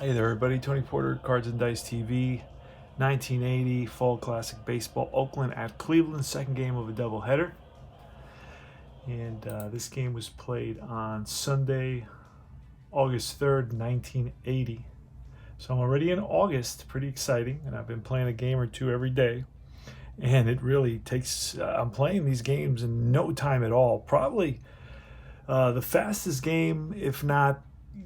Hey there, everybody. Tony Porter, Cards and Dice TV. 1980 Fall Classic Baseball, Oakland at Cleveland. Second game of a doubleheader. And this game was played on Sunday, August 3rd, 1980. So I'm already in August. Pretty exciting. And I've been playing a game or two every day. And it really takes, I'm playing these games in no time at all. Probably the fastest game, if not,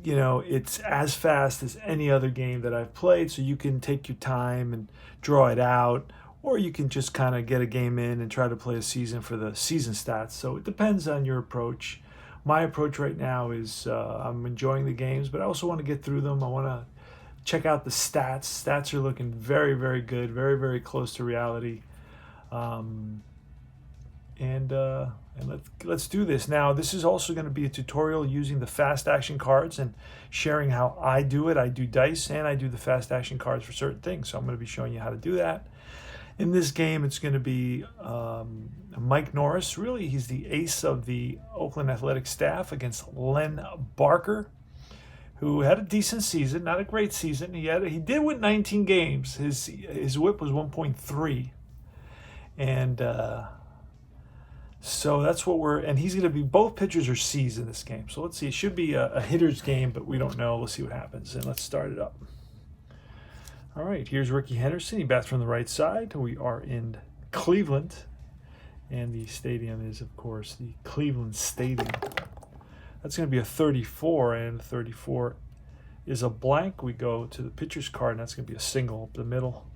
it's as fast as any other game that I've played, so you can take your time and draw it out, or you can just kind of get a game in and try to play a season for the season stats. So it depends on your approach. My approach right now is I'm enjoying the games, but I also want to get through them. I want to check out the stats. Stats are looking very, very good, very, very close to reality. And let's do this. Now, this is also going to be a tutorial using the fast action cards and sharing how I do it. I do dice and I do the fast action cards for certain things. So I'm going to be showing you how to do that. In this game, it's going to be Mike Norris. Really, he's the ace of the Oakland Athletic staff against Len Barker, who had a decent season, not a great season. He did win 19 games. His whip was 1.3. And so that's what and he's going to be, both pitchers are C's in this game. So let's see, it should be a hitter's game, but we don't know. We'll see what happens. And let's start it up. All right, here's Ricky Henderson. He bats from the right side. We are in Cleveland. And the stadium is, of course, the Cleveland Stadium. That's going to be a 34, and 34 is a blank. We go to the pitcher's card, and that's going to be a single up the middle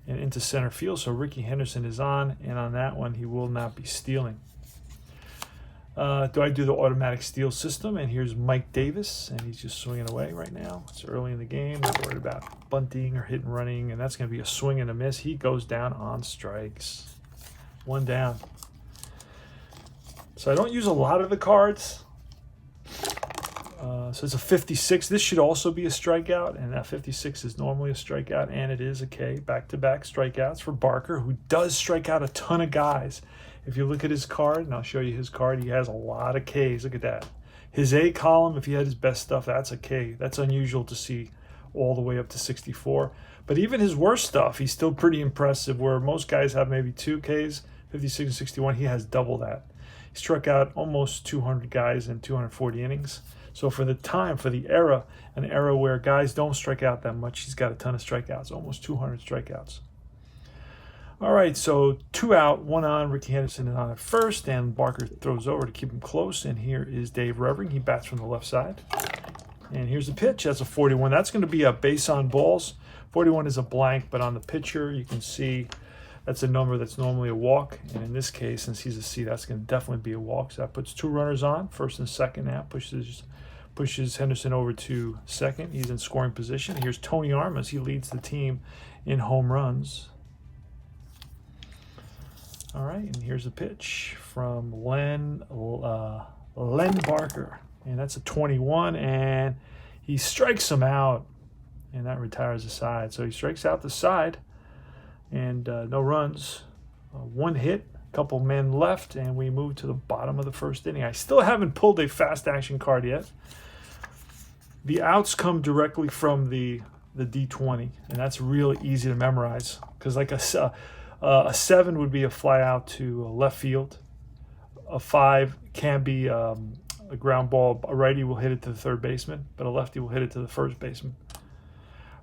and into center field. So Ricky Henderson is on, and on that one, he will not be stealing. Do I do the automatic steal system? And here's Mike Davis, and he's just swinging away right now. It's early in the game. Not worried about bunting or hit and running, and that's going to be a swing and a miss. He goes down on strikes. One down. So I don't use a lot of the cards. So it's a 56. This should also be a strikeout, and that 56 is normally a strikeout, and it is a K. Back-to-back strikeouts for Barker, who does strike out a ton of guys. If you look at his card, and I'll show you his card, he has a lot of Ks. Look at that. His A column, if he had his best stuff, that's a K. That's unusual to see all the way up to 64. But even his worst stuff, he's still pretty impressive, where most guys have maybe 2 Ks, 56 and 61. He has double that. He struck out almost 200 guys in 240 innings. So for the time, for the era, an era where guys don't strike out that much, he's got a ton of strikeouts, almost 200 strikeouts. All right, so 2 out, 1 on. Ricky Henderson is on at first, and Barker throws over to keep him close. And here is Dave Revering. He bats from the left side. And here's the pitch. That's a 41. That's going to be a base on balls. 41 is a blank, but on the pitcher, you can see that's a number that's normally a walk. And in this case, since he's a C, that's going to definitely be a walk. So that puts 2 runners on, first and second now, pushes Henderson over to second. He's in scoring position. Here's Tony Armas. He leads the team in home runs. All right, and here's a pitch from Len Barker. And that's a 21, and he strikes him out, and that retires the side. So he strikes out the side, and no runs. 1 hit, a couple men left, and we move to the bottom of the first inning. I still haven't pulled a fast action card yet. The outs come directly from the D20, and that's really easy to memorize, because like a 7 would be a fly out to left field. A 5 can be a ground ball. A righty will hit it to the third baseman, but a lefty will hit it to the first baseman.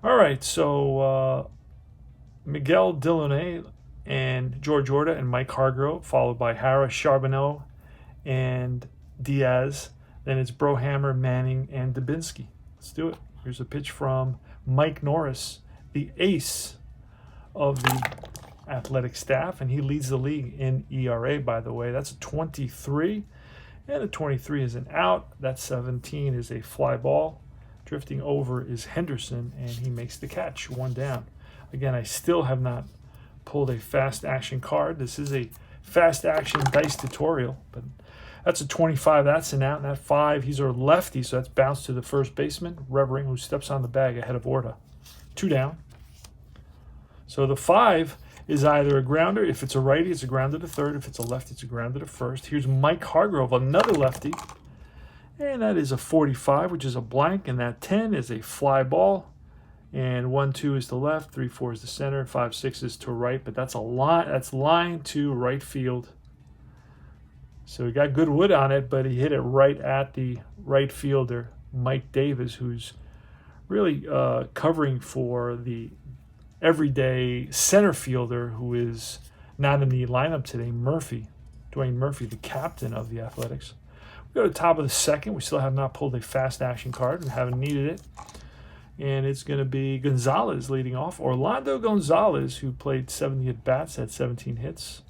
All right, so Miguel Delaunay and George Orta and Mike Hargrove, followed by Harris, Charbonneau, and Diaz. Then it's Brohammer, Manning, and Dubinsky. Let's do it. Here's a pitch from Mike Norris, the ace of the athletic staff, and he leads the league in ERA, by the way. That's a 23, and a 23 is an out. That 17 is a fly ball. Drifting over is Henderson, and he makes the catch. 1 down. Again, I still have not pulled a fast action card. This is a fast action dice tutorial, but that's a 25. That's an out. And that 5, he's a lefty, so that's bounced to the first baseman, Revering, who steps on the bag ahead of Orta. 2 down. So the 5 is either a grounder. If it's a righty, it's a grounder to third. If it's a lefty, it's a grounder to first. Here's Mike Hargrove, another lefty. And that is a 45, which is a blank, and that 10 is a fly ball. And 1, 2 is to left, 3, 4 is to center, 5, 6 is to right, but that's a line. That's line to right field. So he got good wood on it, but he hit it right at the right fielder, Mike Davis, who's really covering for the everyday center fielder who is not in the lineup today, Dwayne Murphy, the captain of the Athletics. We go to the top of the second. We still have not pulled a fast action card. We haven't needed it. And it's going to be Gonzalez leading off. Orlando Gonzalez, who played 70 at-bats, had 17 hits.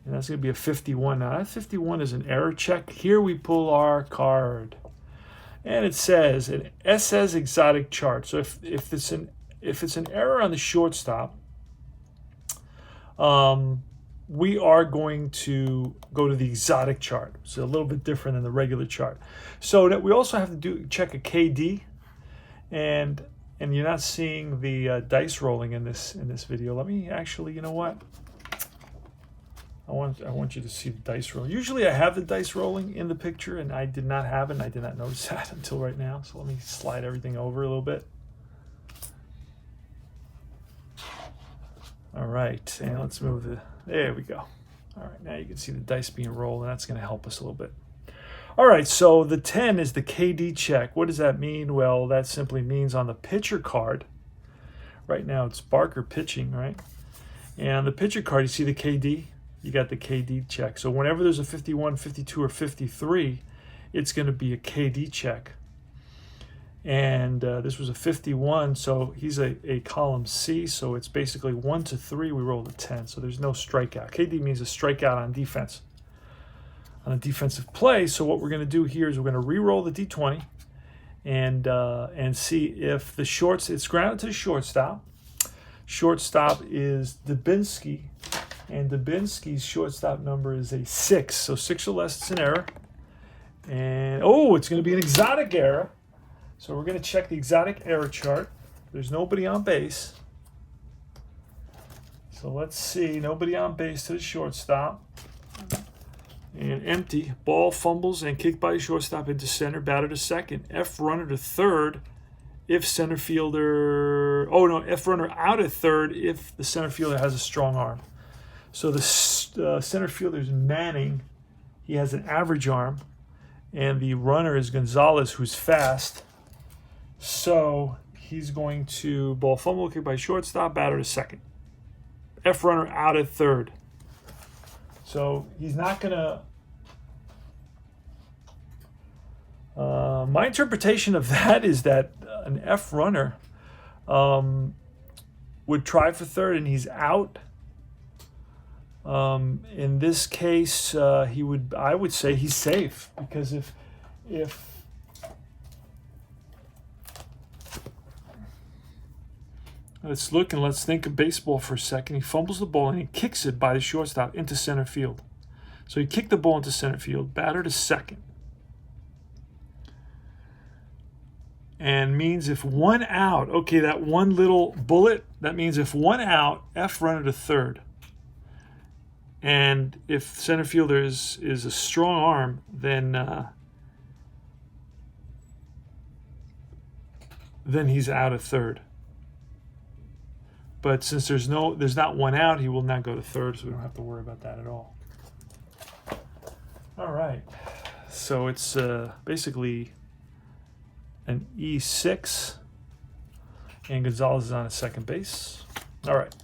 And that's going to be a 51. Now, that 51 is an error check. Here we pull our card. And it says, an SS exotic chart. So if it's an error on the shortstop, we are going to go to the exotic chart. So a little bit different than the regular chart. So that we also have to check a KD. And you're not seeing the dice rolling in this video. Let me actually, you know what? I want you to see the dice rolling. Usually I have the dice rolling in the picture, and I did not have it, and I did not notice that until right now. So let me slide everything over a little bit. All right, and let's move there we go. All right, now you can see the dice being rolled, and that's going to help us a little bit. All right, so the 10 is the KD check. What does that mean? Well, that simply means on the pitcher card, right now it's Barker pitching, right? And on the pitcher card, you see the KD? You got the KD check. So whenever there's a 51, 52, or 53, it's going to be a KD check. And this was a 51, so he's a column C, so it's basically 1 to 3, we rolled a 10, so there's no strikeout. KD means a strikeout on defense, on a defensive play. So what we're going to do here is we're going to re-roll the D20 and see if the it's grounded to the shortstop. Shortstop is Dubinsky, and Dubinsky's shortstop number is a 6, so 6 or less, it's an error. And, oh, it's going to be an exotic error. So we're going to check the exotic error chart. There's nobody on base. So let's see. Nobody on base to the shortstop. And empty. Ball fumbles and kicked by the shortstop into center. Batter to second. F runner to third if center fielder... Oh, no. F runner out at third if the center fielder has a strong arm. So the center fielder is Manning. He has an average arm. And the runner is Gonzalez, who's fast. So he's going to ball fumble, kick by shortstop, batter to second. F runner out at third. So he's not going to... my interpretation of that is that an F runner would try for third and he's out. In this case, I would say he's safe, because if let's look and let's think of baseball for a second. He fumbles the ball and he kicks it by the shortstop into center field. So he kicked the ball into center field, batter to second. And means if one out, okay, that one little bullet, that means if one out, F runner to third. And if center fielder is a strong arm, then he's out at third. But since there's not one out, he will not go to third, so we don't have to worry about that at all. All right. So it's basically an E6, and Gonzalez is on a second base. All right.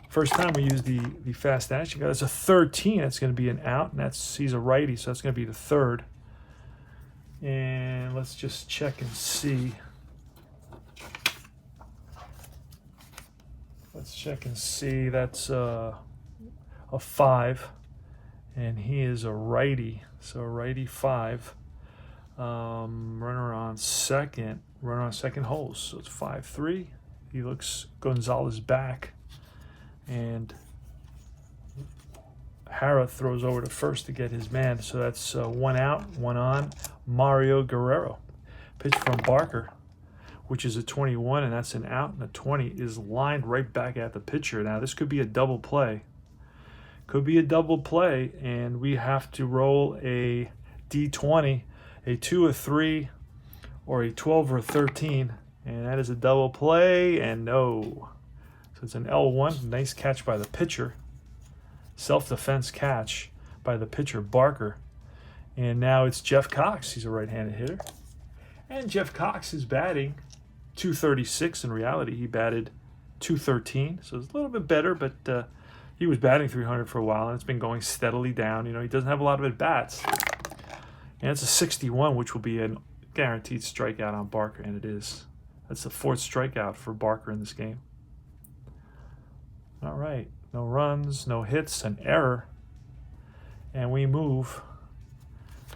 First time we use the fast action. That's a 13. That's going to be an out, and he's a righty, so that's going to be the third. And let's just check and see. Let's check and see. That's a 5, and he is a righty, so righty 5. Runner on second holds, so it's 5-3. He looks Gonzalez back, and Hara throws over to first to get his man. So that's 1 out, 1 on. Mario Guerrero, pitch from Barker, which is a 21, and that's an out, and the 20 is lined right back at the pitcher. Now, this could be a double play. Could be a double play, and we have to roll a D20, a 2, a 3, or a 12 or a 13, and that is a double play, and no. So it's an L1. Nice catch by the pitcher. Self-defense catch by the pitcher, Barker. And now it's Jeff Cox. He's a right-handed hitter. And Jeff Cox is batting .236. In reality, he batted .213. So it's a little bit better, but he was batting .300 for a while, and it's been going steadily down. You know, he doesn't have a lot of at-bats. And it's a 61, which will be a guaranteed strikeout on Barker, and it is. That's the 4th strikeout for Barker in this game. All right. No runs, no hits, an error. And we move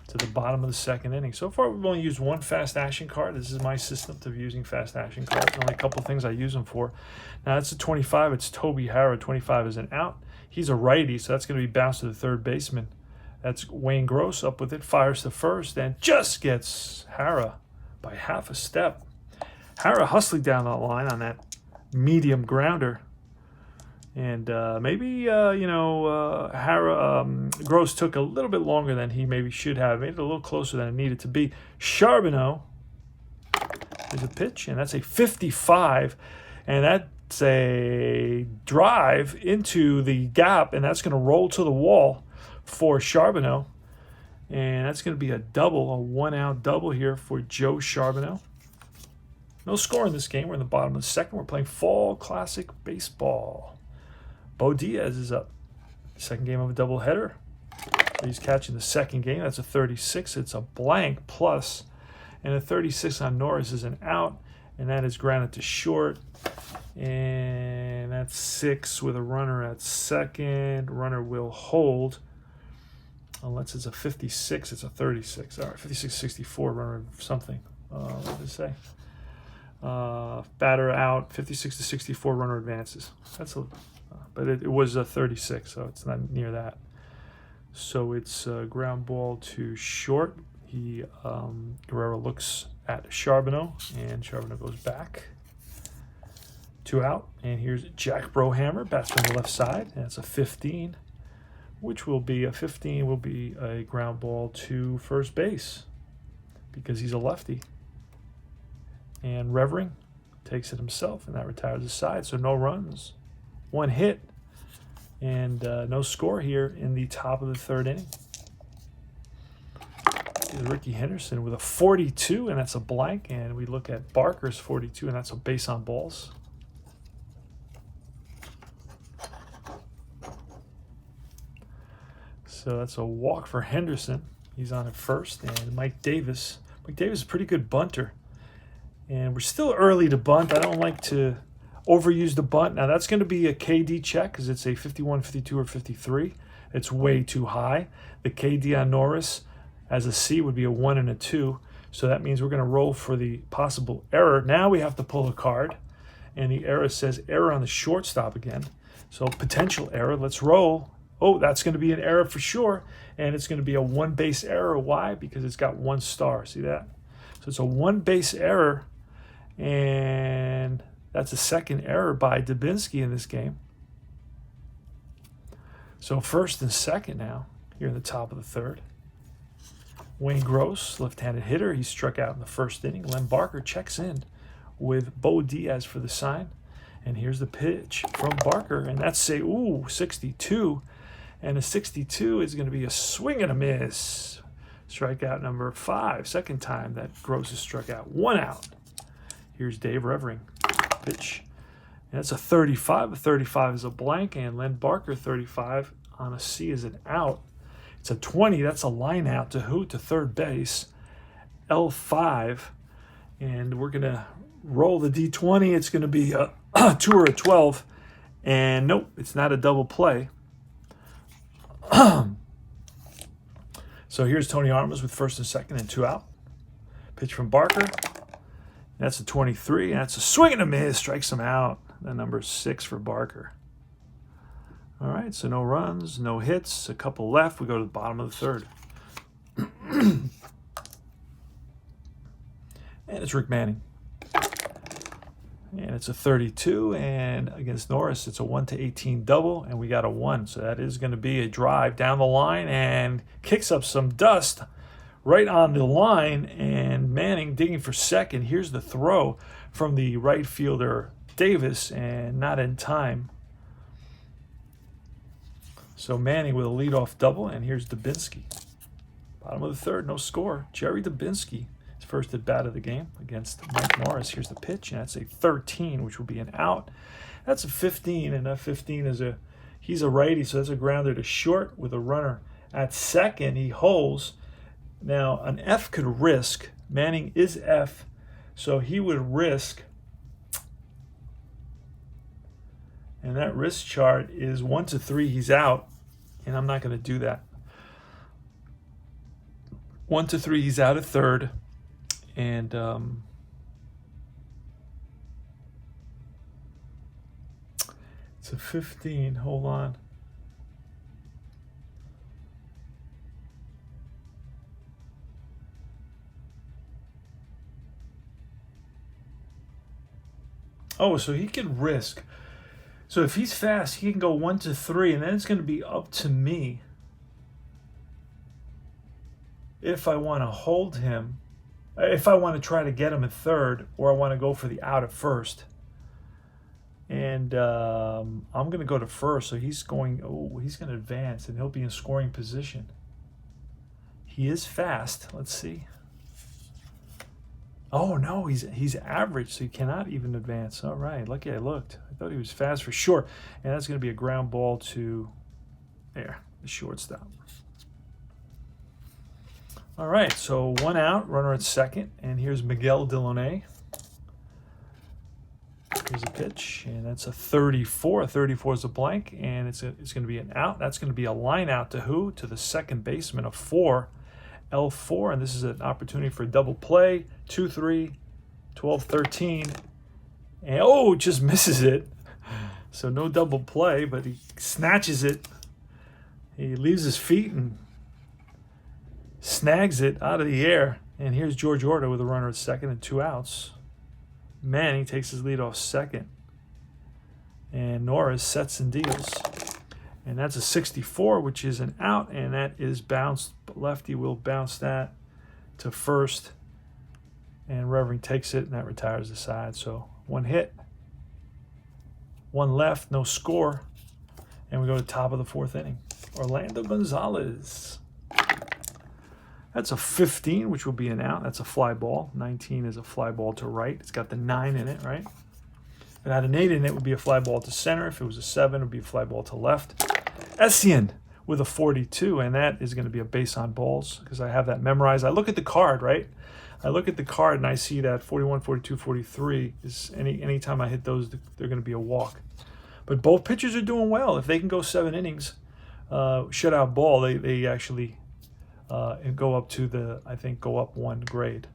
to the bottom of the 2nd inning. So far, we've only used one fast action card. This is my system of using fast action cards. Only a couple of things I use them for. Now, that's a 25. It's Toby Harrah. 25 is an out. He's a righty, so that's going to be bounced to the third baseman. That's Wayne Gross up with it, fires to first, and just gets Harrah by half a step. Harrah hustling down the line on that medium grounder. And maybe, Harrah, Gross took a little bit longer than he maybe should have. Made it a little closer than it needed to be. Charbonneau is a pitch, and that's a 55. And that's a drive into the gap, and that's going to roll to the wall for Charbonneau. And that's going to be a double, a 1-out double here for Joe Charbonneau. No score in this game. We're in the bottom of the 2nd. We're playing Fall Classic Baseball. Bo Diaz is up. 2nd game of a doubleheader. He's catching the 2nd game. That's a 36. It's a blank plus. And a 36 on Norris is an out. And that is grounded to short. And that's 6 with a runner at 2nd. Runner will hold. Unless it's a 56, it's a 36. All right, 56-64, runner something. What did it say? Batter out, 56-64, runner advances. That's a... but it was a 36, so it's not near that. So it's a ground ball to short. Guerrero looks at Charbonneau, and Charbonneau goes back. 2 out, and here's Jack Brohammer, bats from the left side, and it's a 15, which will be a 15 will be a ground ball to first base because he's a lefty. And Revering takes it himself, and that retires his side, so no runs. 1 hit, and no score here in the top of the 3rd inning. Here's Ricky Henderson with a 42, and that's a blank. And we look at Barker's 42, and that's a base on balls. So that's a walk for Henderson. He's on at first, and Mike Davis. Mike Davis is a pretty good bunter. And we're still early to bunt. I don't like to overuse the bunt. Now, that's going to be a KD check because it's a 51, 52, or 53. It's way too high. The KD on Norris as a C would be a 1 and a 2. So that means we're going to roll for the possible error. Now we have to pull a card. And the error says error on the shortstop again. So potential error. Let's roll. Oh, that's going to be an error for sure. And it's going to be a 1-base error. Why? Because it's got 1 star. See that? So it's a 1-base error. And that's a 2nd error by Dubinsky in this game. So 1st and 2nd now, here in the top of the 3rd. Wayne Gross, left-handed hitter. He struck out in the 1st inning. Len Barker checks in with Bo Diaz for the sign. And here's the pitch from Barker. And that's 62. And a 62 is going to be a swing and a miss. Strikeout number 5. 2nd time that Gross has struck out. 1 out. Here's Dave Revering. Pitch. And that's a 35. A 35 is a blank. And Len Barker, 35 on a C is an out. It's a 20. That's a line out to who? To third base. L5. And we're going to roll the D20. It's going to be a 2 or a 12. And nope, it's not a double play. So here's Tony Armas with 1st and 2nd and 2 out. Pitch from Barker. That's a 23. And that's a swing and a miss. Strikes him out. The number 6 for Barker. All right, so no runs, no hits, a couple left. We go to the bottom of the 3rd. And it's Rick Manning. And it's a 32, and against Norris, it's a 1-18 double, and we got a 1. So that is going to be a drive down the line and kicks up some dust right on the line, and Manning digging for second. Here's the throw from the right fielder, Davis, and not in time. So Manning with a leadoff double, and here's Dubinsky. Bottom of the third, no score. Jerry Dubinsky. First at bat of the game against Mike Morris. Here's the pitch, and that's a 13, which will be an out. That's a 15, and that 15 is he's a righty, so that's a grounder to short with a runner at second. He holds. Now, an F could risk. Manning is F, so he would risk. And that risk chart is 1-3, he's out, and I'm not going to do that. 1-3, he's out at third. And it's a 15. Hold on. Oh, so he can risk. So if he's fast, he can go 1-3, and then it's going to be up to me if I want to hold him. If I want to try to get him at third, or I want to go for the out at first. And I'm going to go to first, so he's going to advance, and he'll be in scoring position. He is fast. Let's see. Oh, no, he's average, so he cannot even advance. All right, lucky I looked. I thought he was fast for sure. And that's going to be a ground ball to there, the shortstop. All right, so 1 out, runner at second, and here's Miguel Delaunay. Here's a pitch, and that's a 34. A 34 is a blank, and it's going to be an out. That's going to be a line out to who? To the second baseman of 4, L4, and this is an opportunity for a double play. 2-3, 12-13, and just misses it. So no double play, but he snatches it. He leaves his feet and snags it out of the air. And here's George Orta with a runner at second and 2 outs. Manning takes his lead off second. And Norris sets and deals. And that's a 64, which is an out, and that is bounced. Lefty will bounce that to first. And Reverend takes it, and that retires the side. So 1 hit, 1 left, no score. And we go to top of the 4th inning. Orlando Gonzalez. That's a 15, which will be an out. That's a fly ball. 19 is a fly ball to right. It's got the 9 in it, right? If it had an 8 in it, it would be a fly ball to center. If it was a 7, it would be a fly ball to left. Essien with a 42, and that is going to be a base on balls because I have that memorized. I look at the card, right? I look at the card, and I see that 41, 42, 43 is anytime I hit those, they're going to be a walk. But both pitchers are doing well. If they can go 7 innings, shutout ball, they actually and go up to go up 1 grade.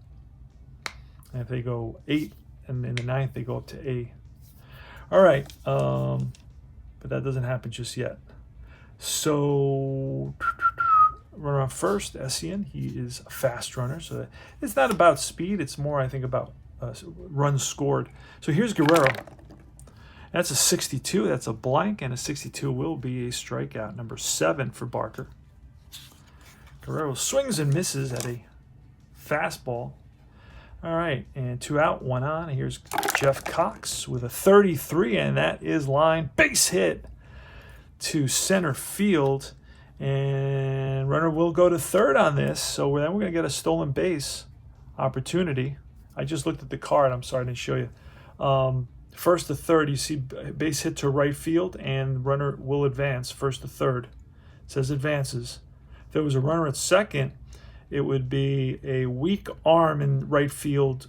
And if they go 8, and in the 9th, they go up to A. All right, but that doesn't happen just yet. So, runner on first, Essien. He is a fast runner, so it's not about speed. It's more, I think, about runs scored. So here's Guerrero. That's a 62. That's a blank, and a 62 will be a strikeout. Number 7 for Barker. Guerrero swings and misses at a fastball. All right, and 2 out, 1 on. Here's Jeff Cox with a 33, and that is line base hit to center field. And runner will go to third on this, so then we're going to get a stolen base opportunity. I just looked at the card. I'm sorry I didn't show you. First to third, you see base hit to right field, and runner will advance first to third. It says advances. If there was a runner at second, it would be a weak arm in right field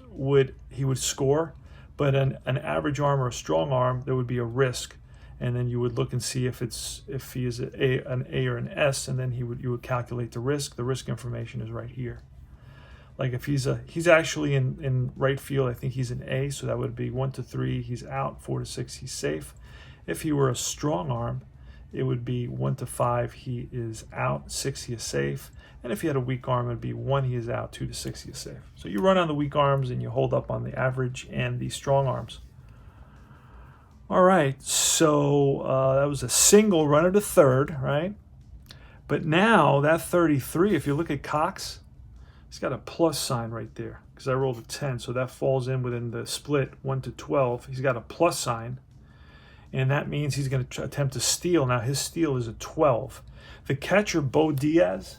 he would score, but an average arm or a strong arm, there would be a risk, and then you would look and see if he is an A or an S, and then you would calculate the risk. The risk information is right here. Like if he's actually in right field, I think he's an A, so that would be 1 to 3, he's out. 4 to 6, he's safe. If he were a strong arm, it would be 1 to 5, he is out. 6, he is safe. And if he had a weak arm, it would be 1, he is out. 2 to 6, he is safe. So you run on the weak arms and you hold up on the average and the strong arms. All right, so that was a single runner to third, right? But now that 33, if you look at Cox, he's got a plus sign right there because I rolled a 10, so that falls in within the split 1 to 12. He's got a plus sign, and that means he's going to attempt to steal. Now his steal is a 12. The catcher, Bo Diaz's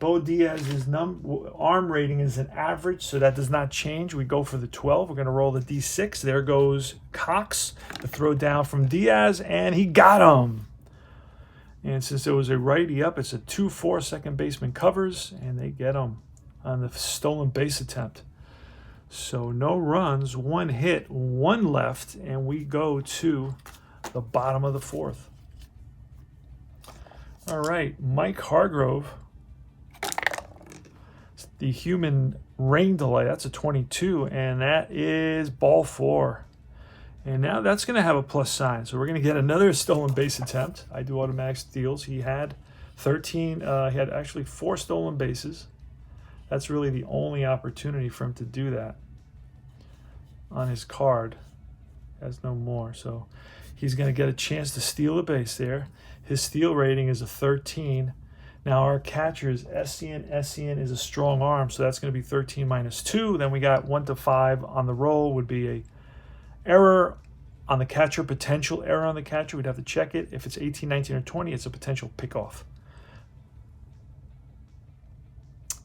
arm rating is an average, so that does not change. We go for the 12. We're going to roll the D6. There goes Cox, the throw down from Diaz, and he got him. And since it was a righty up, it's a 2-4. Second baseman covers, and they get him on the stolen base attempt. So no runs, 1 hit, 1 left, and we go to the bottom of the 4th. All right, Mike Hargrove, the human rain delay, that's a 22, and that is ball 4. And now that's going to have a plus sign. So we're going to get another stolen base attempt. I do automatic steals. He had 13. He had actually 4 stolen bases. That's really the only opportunity for him to do that on his card. Has no more. So he's going to get a chance to steal a base there. His steal rating is a 13. Now our catcher is Essien. Essien is a strong arm, so that's going to be 13 minus 2. Then we got 1 to 5 on the roll would be a error on the catcher, potential error on the catcher. We'd have to check it. If it's 18, 19, or 20, it's a potential pickoff.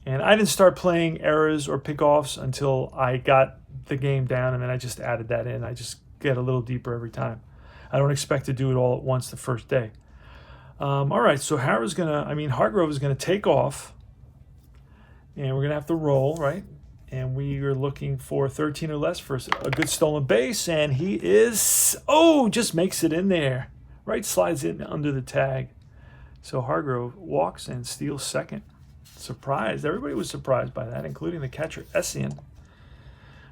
And I didn't start playing errors or pickoffs until I got the game down, and then I just added that in. I just get a little deeper every time. I don't expect to do it all at once the first day. All right, so Hargrove is going to take off, and we're going to have to roll, right? And we are looking for 13 or less for a good stolen base, and he is, just makes it in there. Right, slides in under the tag. So Hargrove walks and steals second. Surprised. Everybody was surprised by that, including the catcher, Essien.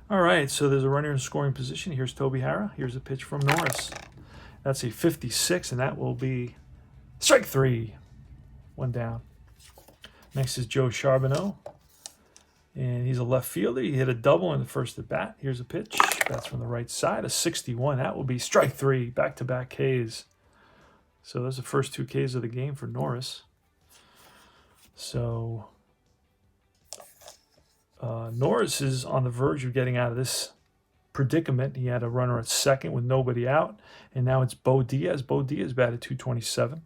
All right, so there's a runner in scoring position. Here's Toby Harrah. Here's a pitch from Norris. That's a 56, and that will be strike 3. 1 down. Next is Joe Charbonneau. And he's a left fielder. He hit a double in the first at bat. Here's a pitch. That's from the right side. A 61. That will be strike 3. Back-to-back Ks. So those are the first 2 Ks of the game for Norris. So Norris is on the verge of getting out of this predicament. He had a runner at second with nobody out. And now it's Bo Diaz. Bo Diaz batted .227.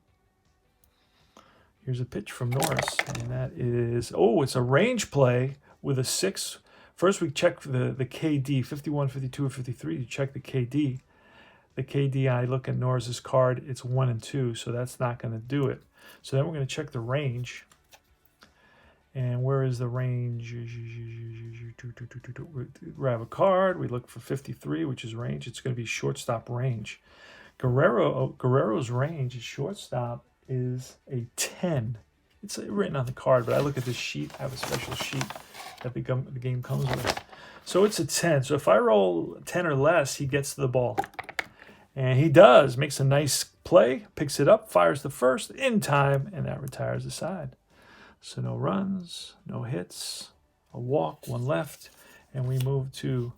Here's a pitch from Norris. And that is, it's a range play with a 6. First, we check the KD, 51, 52, or 53. You check the KD. The KD, I look at Norris's card, it's 1 and 2, so that's not going to do it. So then we're going to check the range. And where is the range? We grab a card. We look for 53, which is range. It's going to be shortstop range. Guerrero's range, his shortstop, is a 10. It's written on the card, but I look at this sheet. I have a special sheet that the game comes with. So it's a 10. So if I roll 10 or less, he gets to the ball. And he does. Makes a nice play, picks it up, fires the first in time, and that retires the side. So no runs, no hits, a walk, 1 left, and we move to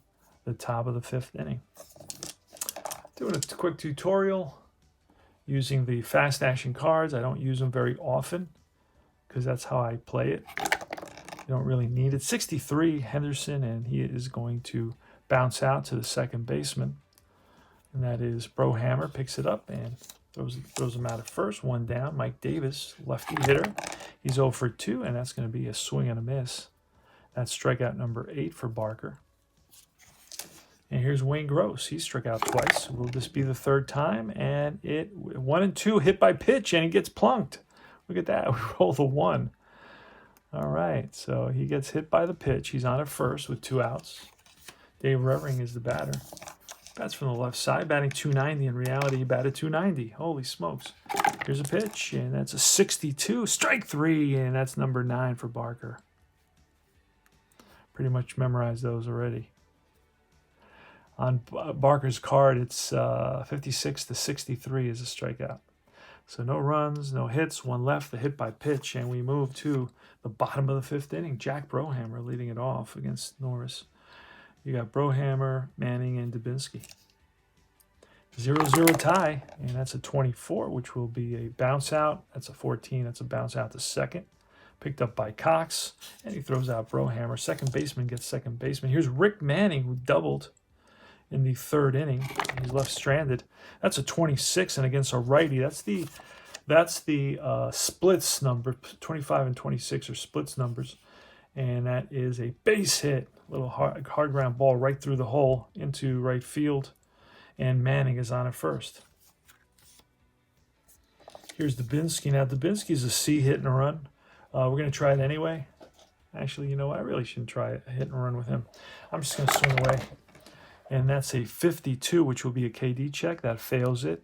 the top of the 5th inning. Doing a quick tutorial using the fast action cards. I don't use them very often because that's how I play it. You don't really need it. 63, Henderson, and he is going to bounce out to the second baseman. And that is Brohammer, picks it up and throws him out at first. 1 down. Mike Davis, lefty hitter. He's 0 for 2, and that's going to be a swing and a miss. That's strikeout number 8 for Barker. And here's Wayne Gross. He struck out twice. Will this be the 3rd time? And 1 and 2 hit by pitch, and he gets plunked. Look at that. We roll the 1. All right, so he gets hit by the pitch. He's on at first with 2 outs. Dave Revering is the batter. Bats from the left side, batting .290. In reality, he batted .290. Holy smokes. Here's a pitch, and that's a 62. Strike 3, and that's number 9 for Barker. Pretty much memorized those already. On Barker's card, it's 56 to 63 is a strikeout. So no runs, no hits, 1 left, the hit by pitch, and we move to the bottom of the 5th inning. Jack Brohammer leading it off against Norris. You got Brohammer, Manning, and Dubinsky. 0-0 tie, and that's a 24, which will be a bounce out. That's a 14. That's a bounce out to second. Picked up by Cox, and he throws out Brohammer. Second baseman gets second baseman. Here's Rick Manning, who doubled in the third inning. He's left stranded. That's a 26, and against a righty, that's the splits number. 25 and 26 are splits numbers, and that is a base hit. Little hard ground ball right through the hole into right field, and Manning is on at first. Here's Dubinsky. Now, Dubinsky's a C hit and a run. We're going to try it anyway. Actually, you know, I really shouldn't try a hit and run with him. I'm just going to swing away. And that's a 52, which will be a KD check. That fails it.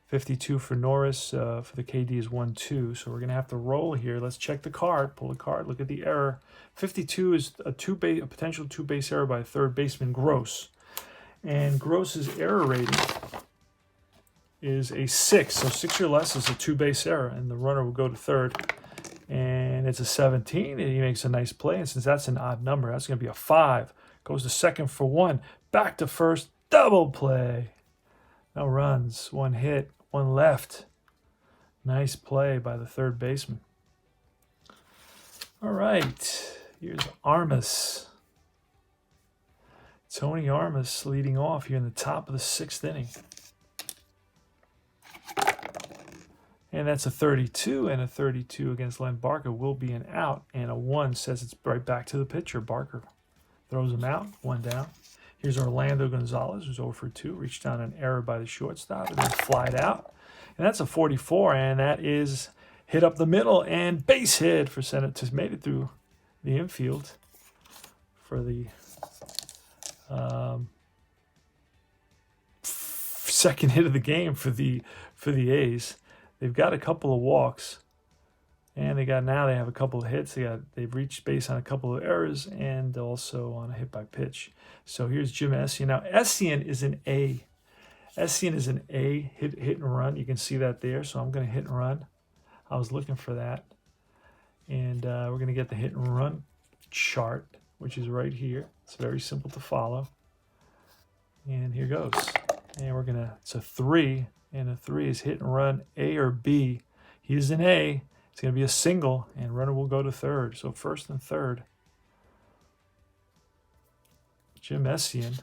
52 for Norris. For the KD is 1-2. So we're going to have to roll here. Let's check the card. Pull the card. Look at the error. 52 is a potential two-base error by third baseman Gross. And Gross's error rating is a 6. So 6 or less is a two-base error, and the runner will go to third. And it's a 17, and he makes a nice play. And since that's an odd number, that's going to be a 5. Goes to second for 1. Back to first. Double play. No runs. 1 hit. 1 left. Nice play by the third baseman. All right. Here's Armas. Tony Armas leading off here in the top of the 6th inning. And that's a 32, and a 32 against Len Barker will be an out, and a 1 says it's right back to the pitcher. Barker throws him out, 1 down. Here's Orlando Gonzalez, who's 0 for 2, reached down an error by the shortstop, and then flied out. And that's a 44, and that is hit up the middle, and base hit for Senators. Made it through the infield for the second hit of the game for the A's. They've got a couple of walks, and they have a couple of hits. They've reached base on a couple of errors, and also on a hit by pitch. So here's Jim Essien. Now Essien is an A. Essien is an A, hit and run. You can see that there. So I'm going to hit and run. I was looking for that, and we're going to get the hit and run chart, which is right here. It's very simple to follow. And here goes. And it's a 3. And a 3 is hit and run, A or B. He is an A. It's going to be a single, and runner will go to third. So first and third. Jim Essien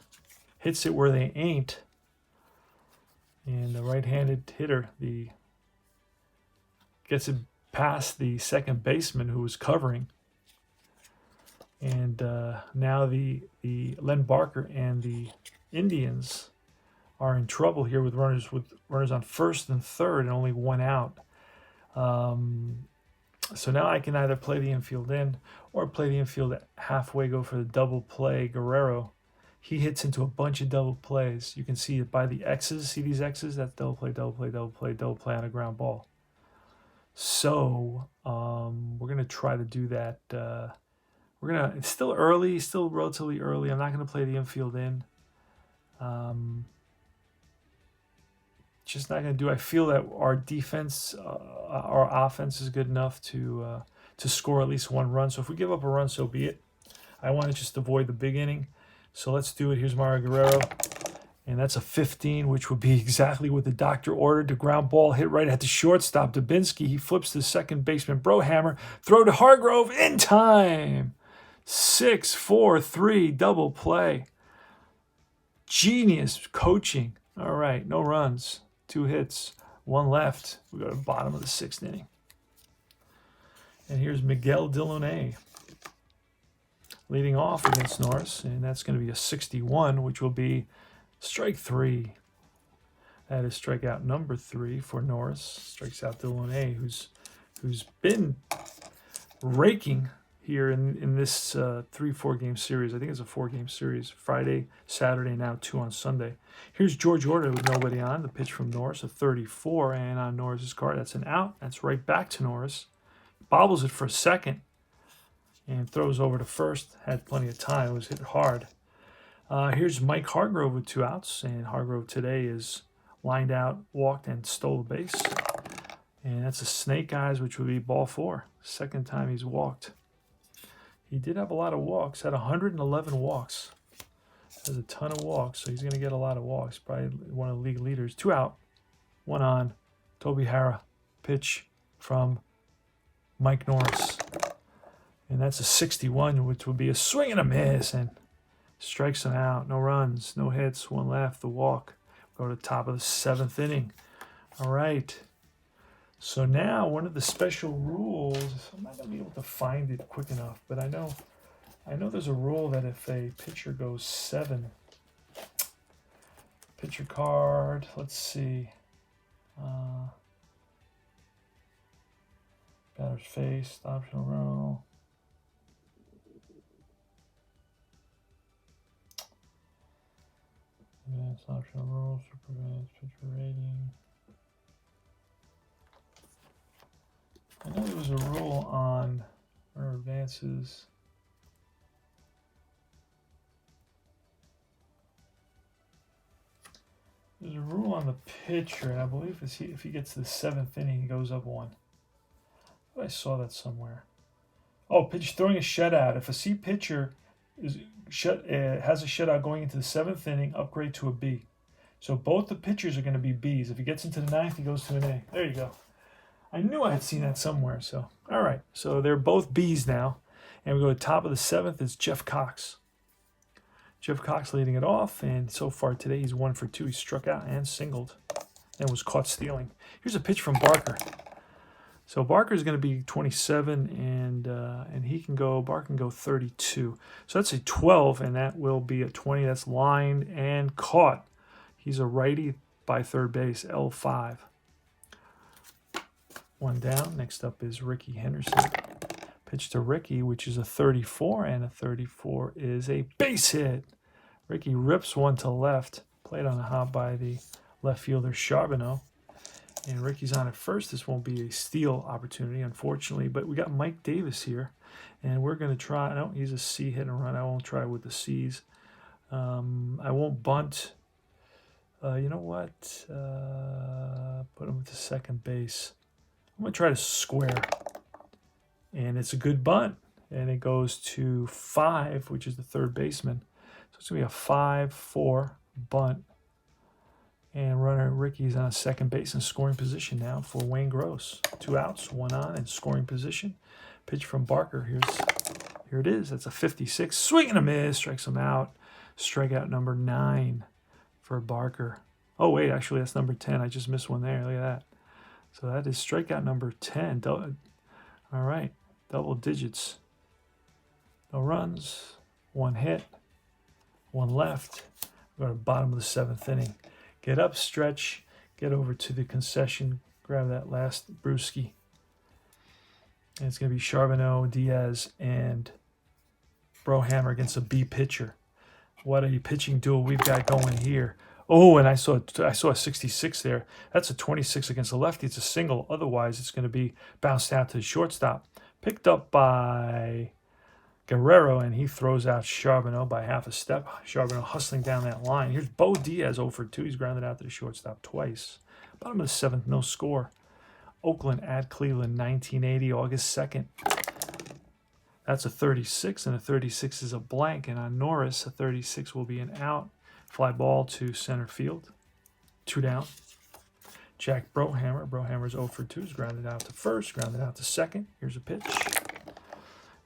hits it where they ain't. And the right-handed hitter gets it past the second baseman who was covering. And now the Len Barker and the Indians are in trouble here with runners on first and third and only 1 out. So now I can either play the infield in or play the infield halfway, go for the double play. Guerrero, he hits into a bunch of double plays. You can see it by the X's. See these X's? That's double play, double play, double play, double play on a ground ball. So we're going to try to do that. It's still early, still relatively early. I'm not going to play the infield in. Just not going to do. I feel that our defense, our offense is good enough to score at least 1 run. So if we give up a run, so be it. I want to just avoid the big inning. So let's do it. Here's Mario Guerrero. And that's a 15, which would be exactly what the doctor ordered. The ground ball hit right at the shortstop. Dubinsky, he flips to second baseman Brohammer. Throw to Hargrove in time. 6-4-3 double play. Genius coaching. All right, no runs. 2 hits, 1 left. We go to the bottom of the 6th inning. And here's Miguel Delaunay leading off against Norris, and that's going to be a 61, which will be strike 3. That is strikeout number 3 for Norris. Strikes out Delaunay, who's been raking here in this 3-4 game series. I think it's a 4-game series. Friday, Saturday, now 2 on Sunday. Here's George Order with nobody on. The pitch from Norris, a 34, and on Norris's card, that's an out. That's right back to Norris. Bobbles it for a second and throws over to first. Had plenty of time. It was hit hard. Here's Mike Hargrove with 2 outs, and Hargrove today is lined out, walked, and stole a base. And that's a snake eyes, which would be ball 4. Second time he's walked. He did have a lot of walks, had 111 walks Has a ton of walks, so he's going to get a lot of walks. Probably one of the league leaders. 2 out, 1 on. Toby Harrah. Pitch from Mike Norris. And that's a 61, which would be a swing and a miss. And strikes him out. No runs, no hits, 1 left. The walk. Go to the top of the 7th inning. All right. So now one of the special rules, I'm not going to be able to find it quick enough, but I know there's a rule that if a pitcher goes 7, pitcher card, let's see, batter's face, optional row. Advanced optional rules, super advanced pitcher rating. I know there was a rule on our advances. There's a rule on the pitcher, and I believe if he gets to the 7th inning, he goes up 1. I saw that somewhere. Oh, pitch throwing a shutout. If a C pitcher has a shutout going into the 7th inning, upgrade to a B. So both the pitchers are going to be Bs. If he gets into the 9th, he goes to an A. There you go. I knew I had seen that somewhere. So, all right. So they're both Bs now. And we go to the top of the 7th. It's Jeff Cox. Jeff Cox leading it off. And so far today, he's 1 for 2. He struck out and singled and was caught stealing. Here's a pitch from Barker. So Barker's going to be 27, and he can go. Barker can go 32. So that's a 12, and that will be a 20. That's lined and caught. He's a righty by third base, L5. 1 down. Next up is Ricky Henderson. Pitch to Ricky, which is a 34, and a 34 is a base hit. Ricky rips 1 to left. Played on a hop by the left fielder Charbonneau. And Ricky's on at first. This won't be a steal opportunity, unfortunately. But we got Mike Davis here. And we're going to try. No, he's a C hit and run. I won't try with the C's. I won't bunt. You know what? Put him to second base. I'm going to try to square. And it's a good bunt. And it goes to 5, which is the third baseman. So it's going to be a 5-4 bunt. And runner Ricky's on second base in scoring position now for Wayne Gross. 2 outs, 1 on, in scoring position. Pitch from Barker. Here it is. That's a 56. Swing and a miss. Strikes him out. Strikeout number 9 for Barker. Oh, wait. Actually, that's number 10. I just missed one there. Look at that. So that is strikeout number 10. All right. Double digits. No runs. 1 hit. 1 left. We're at the bottom of the 7th inning. Get up, stretch, get over to the concession, grab that last brewski. And it's going to be Charbonneau, Diaz, and Brohammer against a B pitcher. What a pitching duel we've got going here. Oh, and I saw a 66 there. That's a 26 against the lefty. It's a single. Otherwise, it's going to be bounced out to the shortstop. Picked up by Guerrero, and he throws out Charbonneau by half a step. Charbonneau hustling down that line. Here's Bo Diaz 0 for 2. He's grounded out to the shortstop twice. Bottom of the 7th, no score. Oakland at Cleveland, 1980, August 2nd. That's a 36, and a 36 is a blank. And on Norris, a 36 will be an out. Fly ball to center field. 2 down. Jack Brohammer. Brohammer's 0 for 2. He's grounded out to first, grounded out to second. Here's a pitch.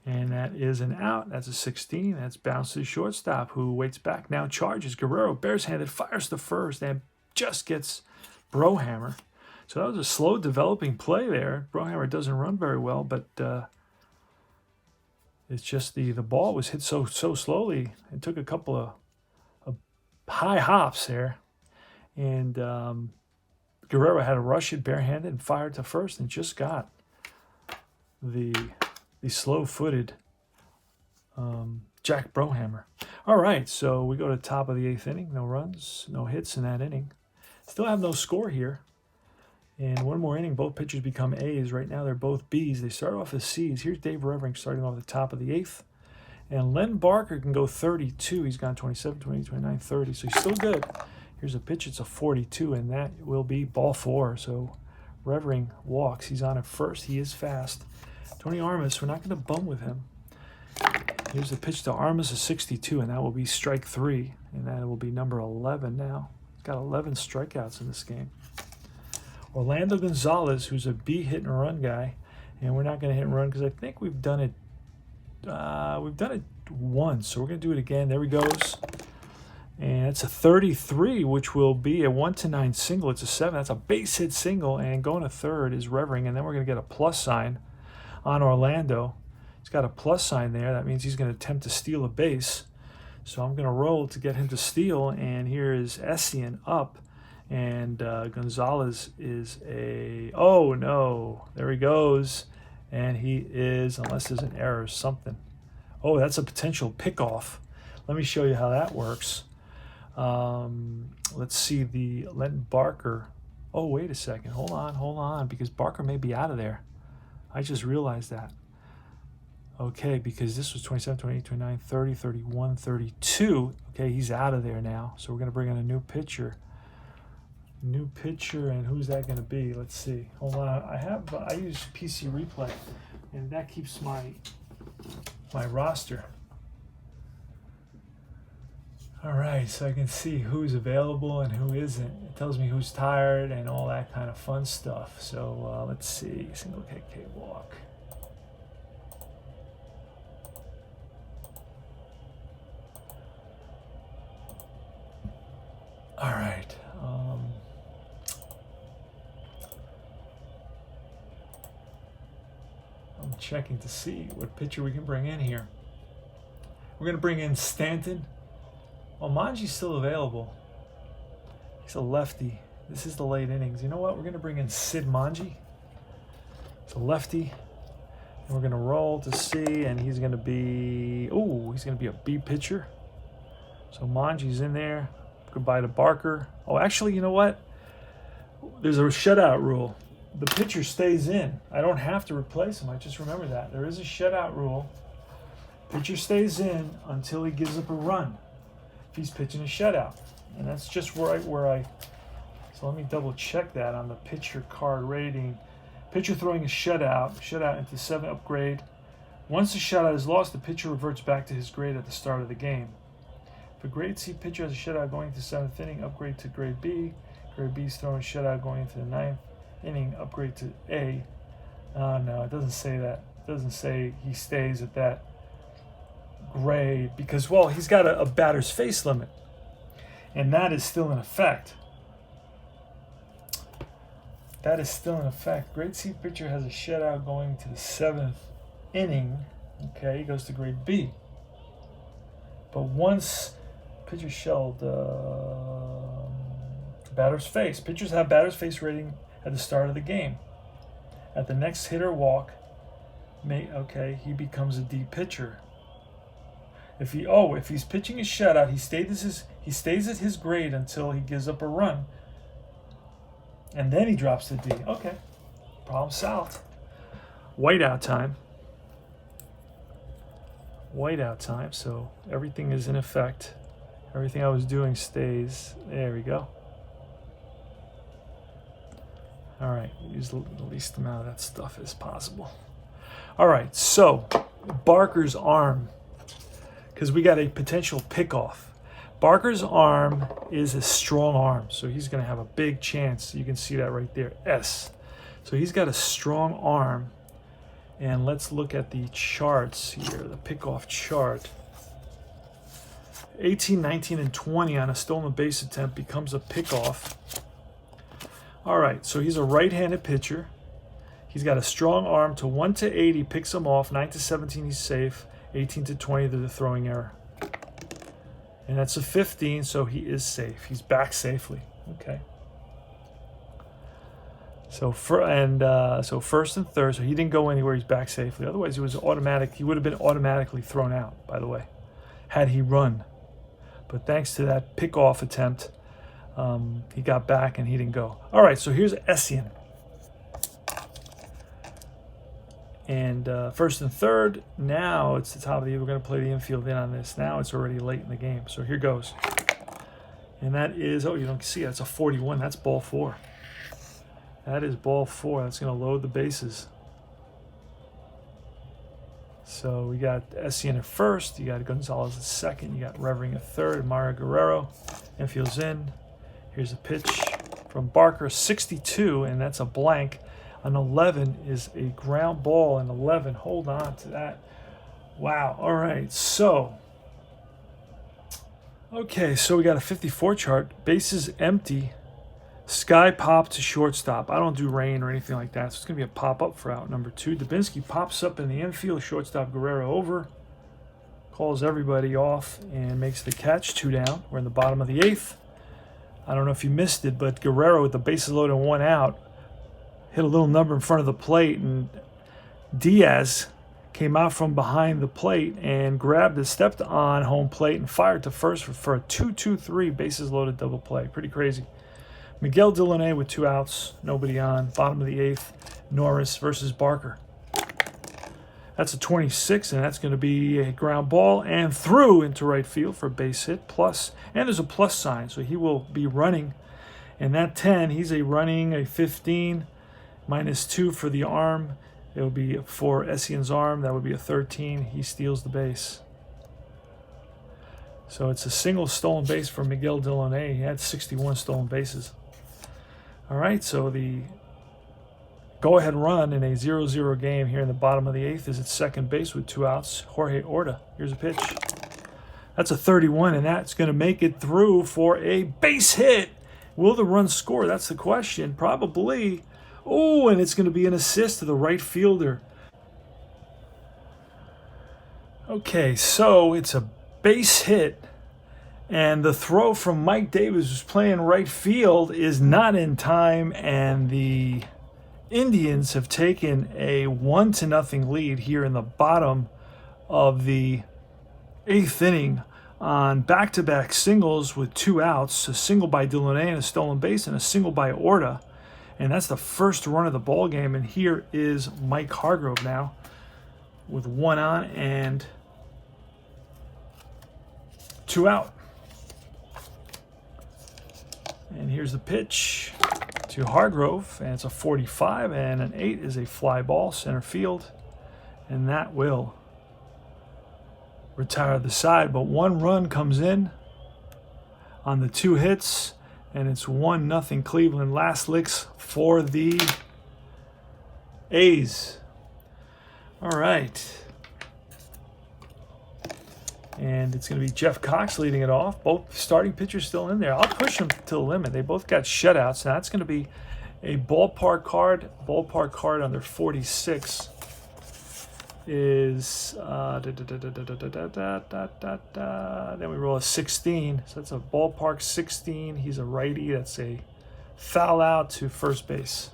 And that is an out. That's a 16. That's bounced to the shortstop, who waits back. Now charges. Guerrero, bares-handed, fires to first, and just gets Brohammer. So that was a slow developing play there. Brohammer doesn't run very well, but it's just the ball was hit so slowly. It took a couple of high hops there. And Guerrero had to rush it barehanded and fired to first and just got the slow-footed Jack Brohammer. All right, so we go to the top of the 8th inning. No runs, no hits in that inning. Still have no score here. And one more inning, both pitchers become A's. Right now, they're both B's. They start off as C's. Here's Dave Revering starting off at the top of the 8th. And Len Barker can go 32. He's gone 27, 28, 29, 30. So he's still good. Here's a pitch. It's a 42, and that will be ball 4. So Revering walks. He's on at first. He is fast. Tony Armas, we're not going to bum with him. Here's the pitch to Armas, a 62, and that will be strike 3. and that will be number 11 now. He's got 11 strikeouts in this game. Orlando Gonzalez, who's a B hit and run guy, and we're not going to hit and run because I think we've done it. We've done it once, so we're going to do it again. There he goes, and it's a 33, which will be a 1-9 single. It's a 7. That's a base hit single, and going to third is Revering, and then we're going to get a plus sign on Orlando. He's got a plus sign there. That means he's going to attempt to steal a base. So I'm going to roll to get him to steal, and here is Essien up. And Gonzalez is a, oh no, there he goes. And he is, unless there's an error or something. Oh, that's a potential pickoff. Let me show you how that works. Let's see the Lenton Barker. Oh, wait a second. Hold on, because Barker may be out of there. I just realized that. Okay, because this was 27, 28, 29, 30, 31, 32. Okay, he's out of there now. So we're going to bring in a new pitcher. New pitcher, and who's that going to be? Let's see. Hold on. I use PC Replay, and that keeps my roster. All right, so I can see who's available and who isn't. It tells me who's tired and all that kind of fun stuff. So let's see. Single KK walk. All right. I'm checking to see what pitcher we can bring in here. We're going to bring in Stanton. Oh, Manji's still available. He's a lefty. This is the late innings. You know what? We're going to bring in Sid Manji. It's a lefty. And we're going to roll to see, and he's going to be, oh, he's going to be a B pitcher. So Manji's in there. Goodbye to Barker. Oh, actually, you know what? There's a shutout rule. The pitcher stays in. I don't have to replace him. I just remember that. There is a shutout rule. Pitcher stays in until he gives up a run if he's pitching a shutout. And that's just right where I... So let me double check that on the pitcher card rating. Pitcher throwing a shutout into 7 upgrade. Once the shutout is lost, the pitcher reverts back to his grade at the start of the game. If a grade C pitcher has a shutout going into 7th inning, upgrade to grade B. Grade B is throwing a shutout going into the 9th inning, upgrade to A. Oh no, it doesn't say that. It doesn't say he stays at that grade because, well, he's got a batter's face limit, and that is still in effect. That is still in effect. Grade C pitcher has a shutout going to the 7th inning. Okay, he goes to grade B. But once pitcher shelled batter's face. Pitchers have batter's face rating at the start of the game. At the next hit or walk, he becomes a D pitcher. If he's pitching a shutout, he stays at his grade until he gives up a run, and then he drops to D. Okay, problem solved. Whiteout time. Whiteout time. So everything is in effect. Everything I was doing stays. There we go. All right, use the least amount of that stuff as possible. All right, so Barker's arm, because we got a potential pickoff. Barker's arm is a strong arm, so he's going to have a big chance. You can see that right there, S. So he's got a strong arm, and let's look at the charts here, the pickoff chart. 18, 19, and 20 on a stolen base attempt becomes a pickoff. All right, so he's a right-handed pitcher. He's got a strong arm. To 1 to 8, he picks him off. 9 to 17, he's safe. 18 to 20, they're the throwing error. And that's a 15, so he is safe. He's back safely. Okay. So first and third, so he didn't go anywhere. He's back safely. Otherwise, he would have been automatically thrown out, by the way, had he run. But thanks to that pickoff attempt, he got back and he didn't go. All right, so here's Essien. And first and third, now it's the top of the year. We're going to play the infield in on this. Now it's already late in the game. So here goes. And that is, you don't see it. That's a 41. That's ball 4. That is ball 4. That's going to load the bases. So we got Essien at first, you got Gonzalez at second, you got Revering at third, Mario Guerrero. Infield's in. Here's a pitch from Barker, 62, and that's a blank. An 11 is a ground ball, and 11, hold on to that. Wow, all right, so. Okay, so we got a 54 chart, bases empty. Sky pop to shortstop. I don't do rain or anything like that, so it's going to be a pop-up for out number 2. Dubinsky pops up in the infield. Shortstop Guerrero over. Calls everybody off and makes the catch. 2 down. We're in the bottom of the 8th. I don't know if you missed it, but Guerrero with the bases loaded and 1 out hit a little number in front of the plate, and Diaz came out from behind the plate and grabbed it, stepped on home plate, and fired to first for a 2-2-3 bases loaded double play. Pretty crazy. Miguel Delaunay with 2 outs, nobody on. Bottom of the 8th, Norris versus Barker. That's a 26, and that's going to be a ground ball and through into right field for a base hit. Plus, and there's a plus sign, so he will be running. And that 10, he's running a 15, -2 for the arm. It will be for Essien's arm. That would be a 13. He steals the base. So it's a single stolen base for Miguel Delaunay. He had 61 stolen bases. All right, so the go-ahead run in a 0-0 game here in the bottom of the 8th is at second base with 2 outs. Jorge Orta. Here's a pitch. That's a 31, and that's going to make it through for a base hit. Will the run score? That's the question. Probably. Oh, and it's going to be an assist to the right fielder. Okay, so it's a base hit. And the throw from Mike Davis, who's playing right field, is not in time, and the Indians have taken a 1-0 lead here in the bottom of the 8th inning on back-to-back singles with 2 outs, a single by Delaunay and a stolen base, and a single by Orta. And that's the first run of the ball game. And here is Mike Hargrove now with 1 on and 2 out. And here's the pitch to Hargrove, and it's a 45, and an 8 is a fly ball, center field, and that will retire the side. But 1 run comes in on the 2 hits, and it's 1-0 Cleveland. Last licks for the A's. All right. And it's going to be Jeff Cox leading it off. Both starting pitchers still in there. I'll push them to the limit. They both got shutouts. Now that's going to be a ballpark card. Ballpark card under 46 is then we roll a 16. So that's a ballpark 16. He's a righty. That's a foul out to first base.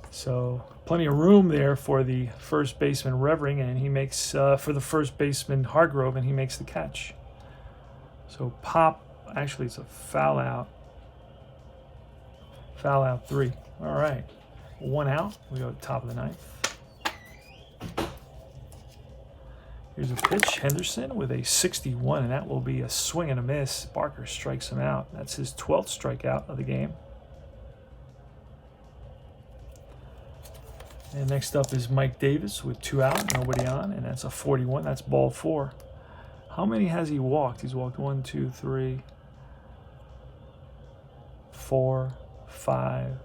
So plenty of room there for the first baseman Revering, and he makes for the first baseman Hargrove, and he makes the catch. So pop, actually it's a foul out. Foul out 3. All right, 1 out. We go to the top of the 9th. Here's a pitch, Henderson with a 61, and that will be a swing and a miss. Barker strikes him out. That's his 12th strikeout of the game. And next up is Mike Davis with 2 out, nobody on, and that's a 41. That's ball 4. How many has he walked? He's walked 1, 2, 3, 4, 5,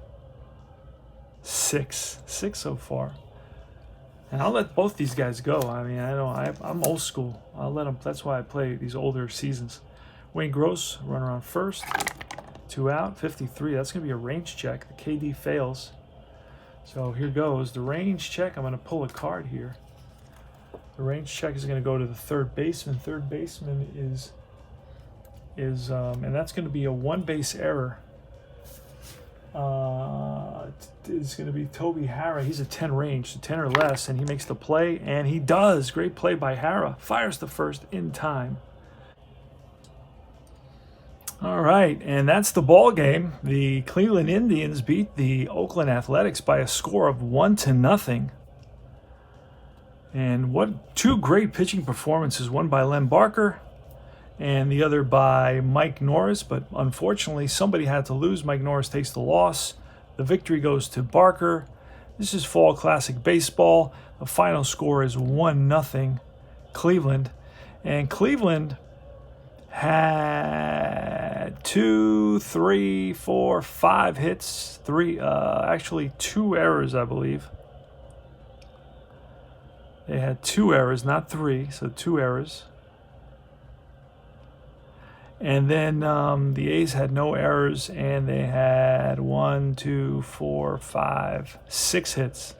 6. 6 so far. And I'll let both these guys go. I mean, I'm old school. I'll let them. That's why I play these older seasons. Wayne Gross, runner on first. 2 out, 53. That's going to be a range check. The KD fails. So here goes the range check. I'm going to pull a card here. The range check is going to go to the third baseman. Third baseman is and that's going to be a 1 base error. It's going to be Toby Hara. He's a 10 range, so 10 or less, and he makes the play, and he does. Great play by Hara. Fires the first in time. All right, and that's the ball game. The Cleveland Indians beat the Oakland Athletics by a score of 1-0. And what 2 great pitching performances, one by Len Barker and the other by Mike Norris, but unfortunately somebody had to lose. Mike Norris takes the loss. The victory goes to Barker. This is Fall Classic Baseball. The final score is 1-0 Cleveland. And Cleveland had 2, 3, 4, 5 hits. Actually 2 errors, I believe. They had 2 errors, not 3, so 2 errors. And then the A's had no errors, and they had 6 hits.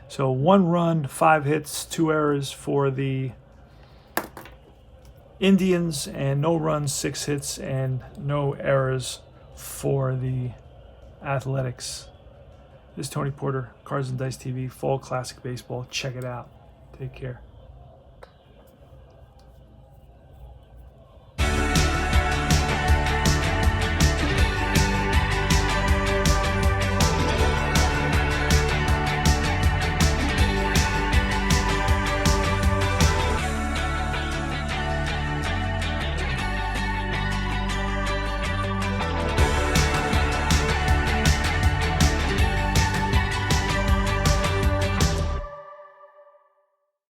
So 1 run, 5 hits, 2 errors for the Indians, and no runs, 6 hits, and no errors for the Athletics. This is Tony Porter, Cards and Dice TV, Fall Classic Baseball. Check it out. Take care.